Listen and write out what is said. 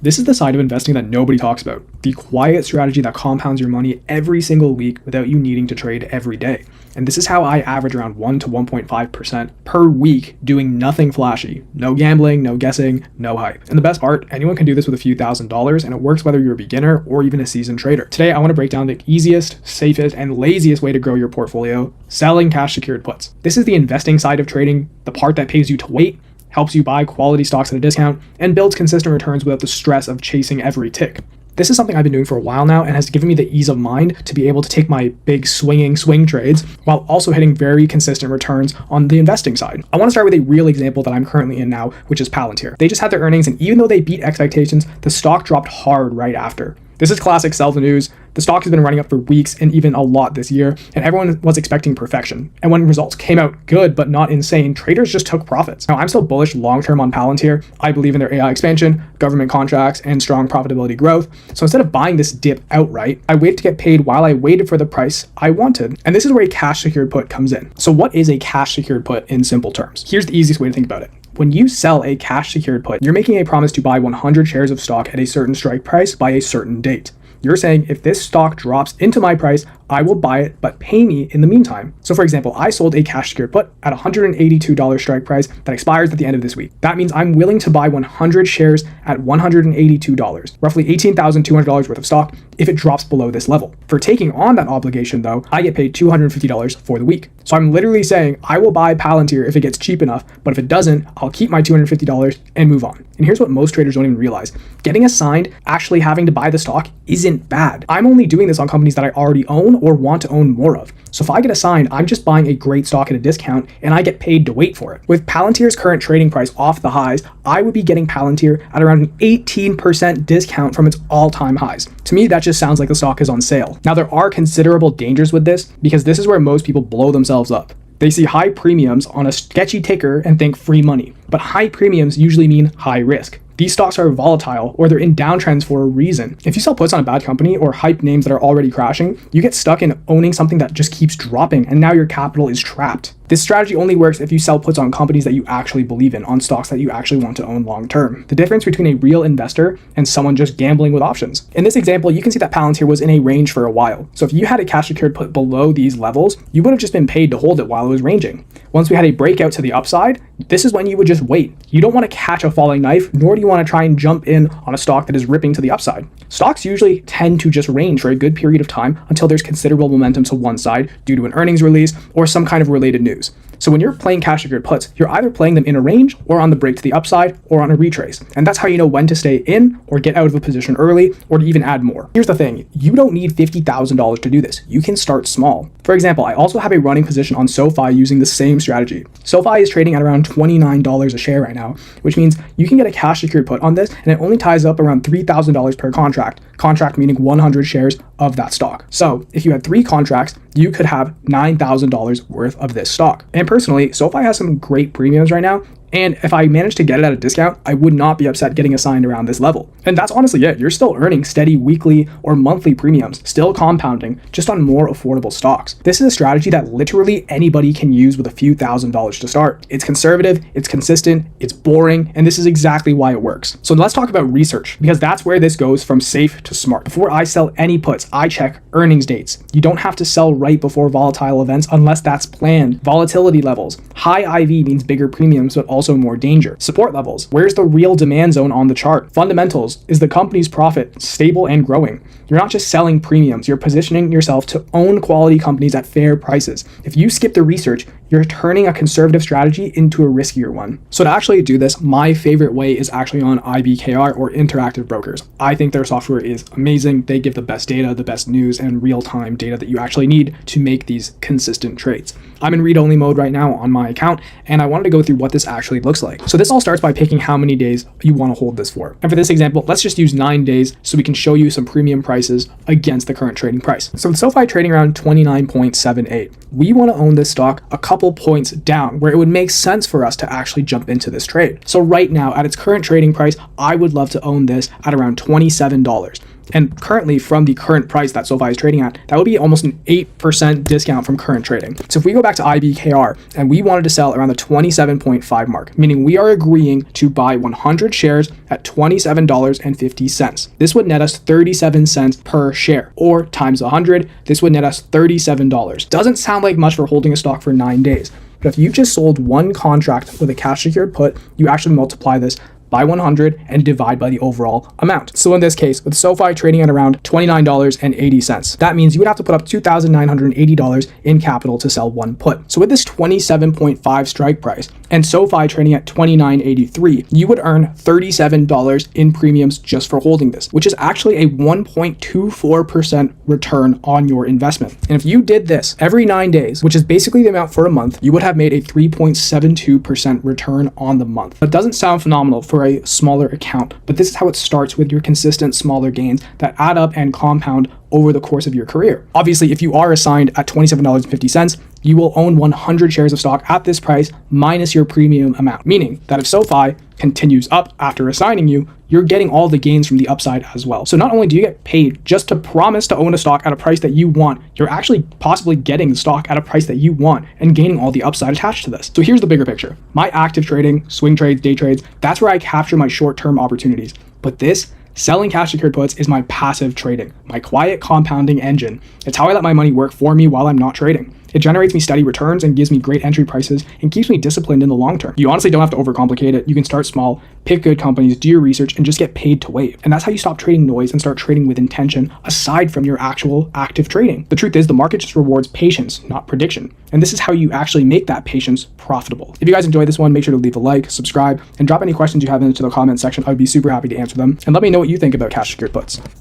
This is the side of investing that nobody talks about, the quiet strategy that compounds your money every single week without you needing to trade every day. And this is how I average around 1 to 1.5% per week doing nothing flashy. No gambling, no guessing, no hype. And the best part, anyone can do this with a few $1,000s, and it works whether you're a beginner or even a seasoned trader. Today, I want to break down the easiest, safest, and laziest way to grow your portfolio, selling cash secured puts. This is the investing side of trading, the part that pays you to wait, helps you buy quality stocks at a discount, and builds consistent returns without the stress of chasing every tick. This is something I've been doing for a while now and has given me the ease of mind to be able to take my big swing trades while also hitting very consistent returns on the investing side. I want to start with a real example that I'm currently in now, which is Palantir. They just had their earnings, and even though they beat expectations, the stock dropped hard right after. This is classic sell the news. The stock has been running up for weeks and even a lot this year, and everyone was expecting perfection. And when results came out good but not insane, traders just took profits. Now, I'm still bullish long-term on Palantir. I believe in their AI expansion, government contracts, and strong profitability growth. So instead of buying this dip outright, I waited to get paid while I waited for the price I wanted. And this is where a cash secured put comes in. So what is a cash secured put in simple terms? Here's the easiest way to think about it. When you sell a cash secured put, you're making a promise to buy 100 shares of stock at a certain strike price by a certain date. You're saying, if this stock drops into my price, I will buy it, but pay me in the meantime. So for example, I sold a cash secured put at $182 strike price that expires at the end of this week. That means I'm willing to buy 100 shares at $182, roughly $18,200 worth of stock if it drops below this level. For taking on that obligation though, I get paid $250 for the week. So I'm literally saying I will buy Palantir if it gets cheap enough, but if it doesn't, I'll keep my $250 and move on. And here's what most traders don't even realize. Getting assigned, actually having to buy the stock isn't bad. I'm only doing this on companies that I already own or want to own more of. So if I get assigned, I'm just buying a great stock at a discount and I get paid to wait for it. With Palantir's current trading price off the highs, I would be getting Palantir at around an 18% discount from its all-time highs. To me, that just sounds like the stock is on sale. Now, there are considerable dangers with this because this is where most people blow themselves up. They see high premiums on a sketchy ticker and think free money, but high premiums usually mean high risk. These stocks are volatile or they're in downtrends for a reason. If you sell puts on a bad company or hype names that are already crashing, you get stuck in owning something that just keeps dropping and now your capital is trapped. This strategy only works if you sell puts on companies that you actually believe in, on stocks that you actually want to own long term. The difference between a real investor and someone just gambling with options. In this example, you can see that Palantir was in a range for a while. So if you had a cash secured put below these levels, you would have just been paid to hold it while it was ranging. Once we had a breakout to the upside, this is when you would just wait. You don't want to catch a falling knife, nor do you want to try and jump in on a stock that is ripping to the upside. Stocks usually tend to just range for a good period of time until there's considerable momentum to one side due to an earnings release or some kind of related news. So when you're playing cash secured puts, you're either playing them in a range or on the break to the upside or on a retrace. And that's how you know when to stay in or get out of a position early or to even add more. Here's the thing, you don't need $50,000 to do this. You can start small. For example, I also have a running position on SoFi using the same strategy. SoFi is trading at around $29 a share right now, which means you can get a cash secured put on this and it only ties up around $3,000 per contract. Contract meaning 100 shares of that stock. So if you had 3 contracts, you could have $9,000 worth of this stock. And personally, SoFi has some great premiums right now. And if I managed to get it at a discount, I would not be upset getting assigned around this level. And that's honestly it. You're still earning steady weekly or monthly premiums, still compounding, just on more affordable stocks. This is a strategy that literally anybody can use with a few $1,000s to start. It's conservative, it's consistent, it's boring, and this is exactly why it works. So let's talk about research, because that's where this goes from safe to smart. Before I sell any puts, I check earnings dates. You don't have to sell right before volatile events unless that's planned. Volatility levels. High IV means bigger premiums, but also more danger. Support levels. Where's the real demand zone on the chart? Fundamentals. Is the company's profit stable and growing? You're not just selling premiums, you're positioning yourself to own quality companies at fair prices. If you skip the research, you're turning a conservative strategy into a riskier one. So to actually do this, my favorite way is actually on IBKR or Interactive Brokers. I think their software is amazing. They give the best data, the best news, and real-time data that you actually need to make these consistent trades. I'm in read-only mode right now on my account, and I wanted to go through what this actually looks like. So this all starts by picking how many days you want to hold this for. And for this example, let's just use 9 days so we can show you some premium prices against the current trading price. So with SoFi trading around 29.78, we want to own this stock a couple points down where it would make sense for us to actually jump into this trade. So right now at its current trading price, I would love to own this at around $27. And currently, from the current price that SoFi is trading at, that would be almost an 8% discount from current trading. So if we go back to IBKR and we wanted to sell around the 27.5 mark, meaning we are agreeing to buy 100 shares at $27.50. This would net us 37 cents per share, or times 100, this would net us $37. Doesn't sound like much for holding a stock for 9 days, but if you just sold one contract with a cash secured put, you actually multiply this by 100 and divide by the overall amount. So in this case, with SoFi trading at around $29.80, that means you would have to put up $2,980 in capital to sell one put. So with this 27.5 strike price and SoFi trading at $29.83, you would earn $37 in premiums just for holding this, which is actually a 1.24% return on your investment. And if you did this every 9 days, which is basically the amount for a month, you would have made a 3.72% return on the month. That doesn't sound phenomenal for a smaller account, but this is how it starts with your consistent smaller gains that add up and compound over the course of your career. Obviously, if you are assigned at $27.50, you will own 100 shares of stock at this price minus your premium amount, meaning that if SoFi continues up after assigning you, you're getting all the gains from the upside as well. So not only do you get paid just to promise to own a stock at a price that you want, you're actually possibly getting the stock at a price that you want and gaining all the upside attached to this. So here's the bigger picture. My active trading, swing trades, day trades, that's where I capture my short-term opportunities. But this, selling cash secured puts, is my passive trading, my quiet compounding engine. It's how I let my money work for me while I'm not trading. It generates me steady returns and gives me great entry prices and keeps me disciplined in the long term. You honestly don't have to overcomplicate it. You can start small, pick good companies, do your research, and just get paid to wait. And that's how you stop trading noise and start trading with intention aside from your actual active trading. The truth is, the market just rewards patience, not prediction. And this is how you actually make that patience profitable. If you guys enjoyed this one, make sure to leave a like, subscribe, and drop any questions you have into the comment section. I would be super happy to answer them. And let me know what you think about cash secured puts.